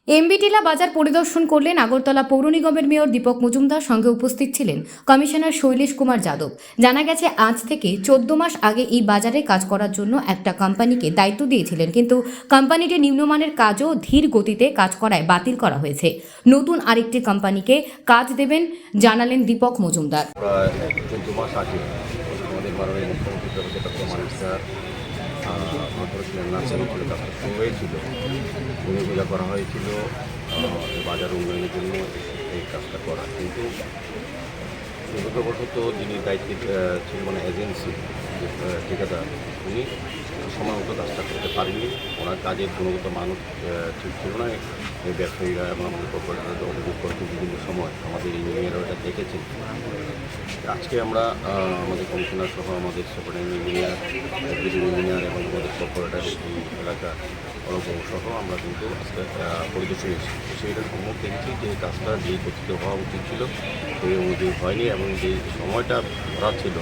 MB টিলা বাজার পরিদর্শন করলেন আগরতলা পৌর নিগমের মেয়র দীপক মজুমদার। সঙ্গে উপস্থিত ছিলেন কমিশনার শৈলেশ কুমার যাদব। জানা গেছে আজ থেকে 14 মাস আগে এই বাজারে কাজ করার জন্য একটা কোম্পানিকে দায়িত্ব দিয়েছিলেন, কিন্তু কোম্পানিটি নিম্নমানের কাজও ধীর গতিতে কাজ করায় বাতিল করা হয়েছে। নতুন আরেকটি কোম্পানিকে কাজ দেবেন জানালেন দীপক মজুমদার। 14 মাস আগে আমাদের মাননীয় মুখ্যমন্ত্রী ডক্টর মানিক স্যার নার্সারি ছিল, কাজটা শুরু হয়েছিল, ভূমি পূজা করা হয়েছিল বাজার উন্নয়নের জন্য এই কাজটা করা। কিন্তু দুর্ভাগ্যবশত যিনি দায়িত্বে ছিল, মানে এজেন্সি ঠিকাদার, উনি সময় মতো কাজটা করতে পারেননি। ওনার কাজের গুণগত মান ঠিক ছিল না। এই ব্যবসায়ীরা এবং আমাদের কর্পোরেটররা অভিযোগ করতে বিভিন্ন সময় আমাদের ইঞ্জিনিয়াররা এটা দেখেছেন। আজকে আমরা আমাদের কমিশনার সহ আমাদের সুপারিনটেন্ডেন্ট ইঞ্জিনিয়ার, এক্সিকিউটিভ ইঞ্জিনিয়ার এবং আমাদের কর্পোরেটর এই এলাকা অনুভব সহ আমরা কিন্তু আজকে পরিদর্শনে এসেছি। সেইটার সম্মুখ দেখেছি যে কাজটা যে গতিতে হওয়া উচিত ছিল সেই অনুযায়ী হয়নি, এবং যে সময়টা ধরা ছিল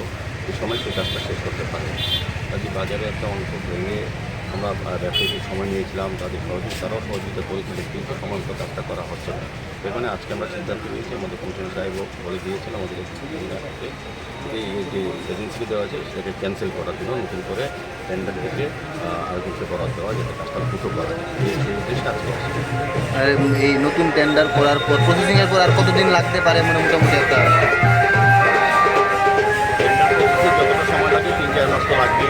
এই সময় সেই কাজটা শেষ করতে পারেনি। কাজে বাজারে একটা অংশ ভেঙে আমরা ব্যবসায়ীদের সময় নিয়েছিলাম, তারাও সহযোগিতা করেছিল, কিন্তু সময় মতো কাজটা করা হচ্ছে না। সেখানে আজকে আমরা সিদ্ধান্ত নিয়েছি, আমাদের কমিশনার সাহেবও বলে দিয়েছেন আমাদের ইঞ্জিনিয়ারকে এই যে এজেন্সিকে দেওয়া আছে সেটাকে ক্যান্সেল করার জন্য, নতুন করে টেন্ডার থেকে আরেকজনকে বরাদ দেওয়া, যাতে কাজটা দ্রুত করা যায়, সেই উদ্দেশ্যে আজকে আসছে। আর এই নতুন টেন্ডার করার পর প্রসেসিংয়ের পর আর কতদিন লাগতে পারে, মানে মোটামুটি একটা যতটা সময় লাগে 3-4 মাস তো লাগবে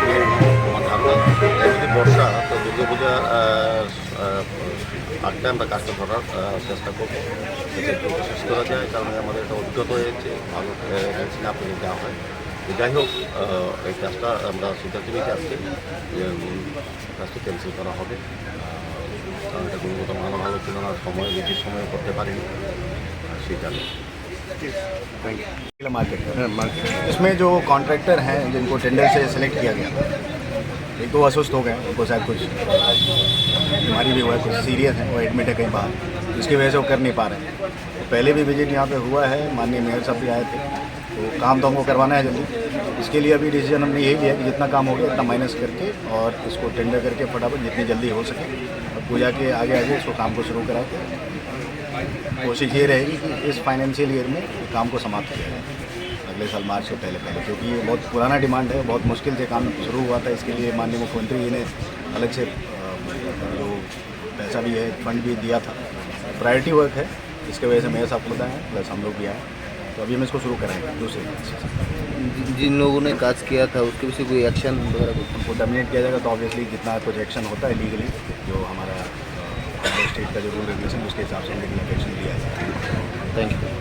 আমার ধারণা। যদি বর্ষা, তো দুর্গাপূজা আগটা আমরা কাজটা ধরার চেষ্টা করবো, যাতে একটু শেষ করা যায়, কারণ আমাদের একটা অভিজ্ঞতা হয়েছে ভালো ভ্যাকসিন আপনাদের দেওয়া হয়। যাই হোক, এই কাজটা আমরা সিদ্ধান্ত নিয়েছি আজকে যে কাজটা ক্যান্সেল করা হবে, কারণ এটা গুণগত মানও ভালো ছিল না, সময় বেশি সময় করতে পারিনি সেই কারণে। मार्केट इसमें जो कॉन्ट्रैक्टर हैं जिनको टेंडर से सिलेक्ट किया गया, एक तो अस्वस्थ हो गए, उनको शायद कुछ बीमारी भी हुआ है, कुछ सीरियस है, वो एडमिट है कहीं बाहर, जिसकी वजह से वो कर नहीं पा रहे हैं। तो पहले भी विजिट यहाँ पे हुआ है, माननीय मेयर साहब भी आए थे, तो काम तो हमको करवाना है जल्दी। इसके लिए अभी डिसीजन हमने यही लिया कि जितना काम हो गया उतना माइनस करके और इसको टेंडर करके फटाफट जितनी जल्दी हो सके और पूजा के आगे आगे इसको काम को शुरू करा के कोशिश ये रहेगी कि इस फाइनेंशियल ईयर में काम को समाप्त किया जाए, अगले साल मार्च से पहले, क्योंकि ये बहुत पुराना डिमांड है, बहुत मुश्किल से काम शुरू हुआ था। इसके लिए माननीय मुख्यमंत्री जी ने अलग से जो पैसा भी है, फंड भी दिया था। प्रायोरिटी वर्क है, इसके वजह से मेयर साहब खुद आए प्लस हम लोग भी आए, तो अभी हम इसको शुरू करेंगे दूसरे जिन लोगों ने काज किया था उसके विषय कोई एक्शन वगैरह उनको टर्मिनेट किया जाएगा। तो ऑब्वियसली जितना कुछ एक्शन होता है लीगली, जो हमारा स्टेट का जो रूल रेगुलेशन उसके हिसाब से लीगल एक्शन लिया जाएगा। Thank you.